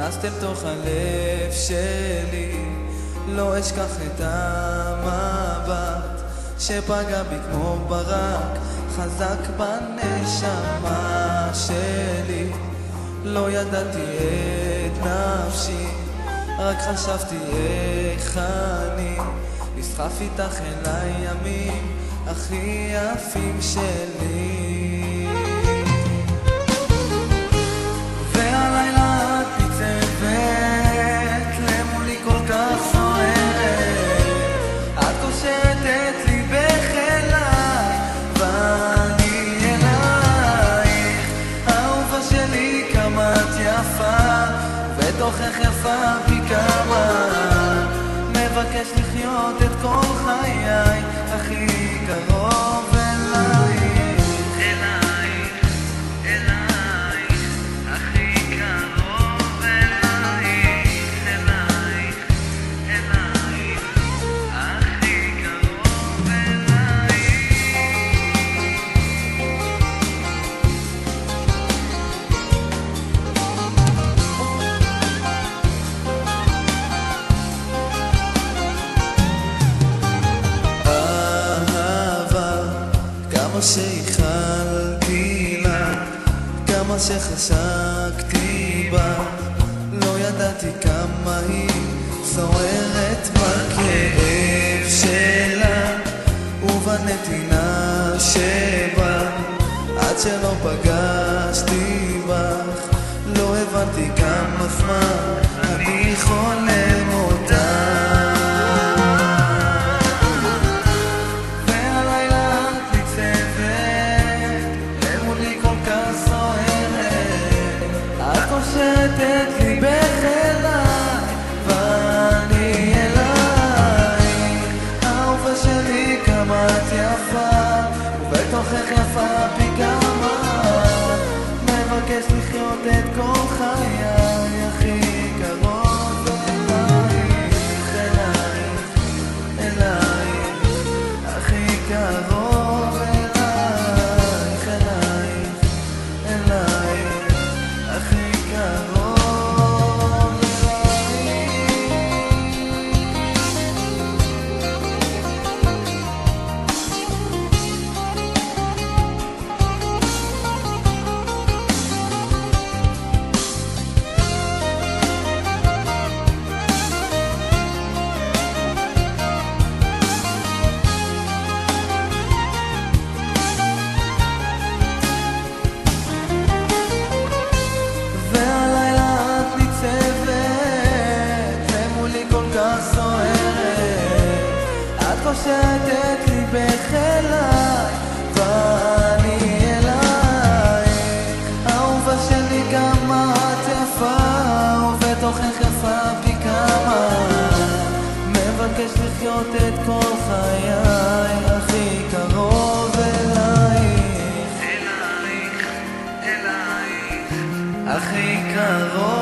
נכנסת אל תוך הלב שלי, לא אשכח את המבט שפגע בי כמו ברק, חזק בנשמה שלי. לא ידעתי את נפשי, רק חשבתי איך אני נסחף איתך אל הימים הכי יפים שלי. והלילה את ניצבת למולי כל כך סוערת, את קושרת לי בחילה ואני אלייך. אהובה שלי כמה את יפה, ובתוכך יפה פי כמה, מבקש לחיות את כל חיי הכי קרוב אלייך, אלייך, אלייך, הכי קרוב אלייך, אלייך, אלייך, הכי קרוב שייחלתי לה, כמה שחשקתי בה, לא ידעתי כמה היא סוערת בכאב שלה ובנתינה שבה. עד שלא פגשתי בך לא הבנתי כמה זמן אני חולם אותה. קושרת לי בחילה ואני אלייך. אהובה שלי כמה את יפה, ובתוכך יפה פי כמה, מבקש לחיות את כל חיי הכי קרוב אלייך, אלייך, אלייך, הכי קרוב אלייך, אלייך, אלייך, הכי קרוב קושרת לי בחילה ואני אלייך. אהובה שלי כמה את יפה, ובתוכך יפה פי כמה, מבקש לחיות את כל חיי הכי קרוב אלייך, אלייך, אלייך, הכי קרוב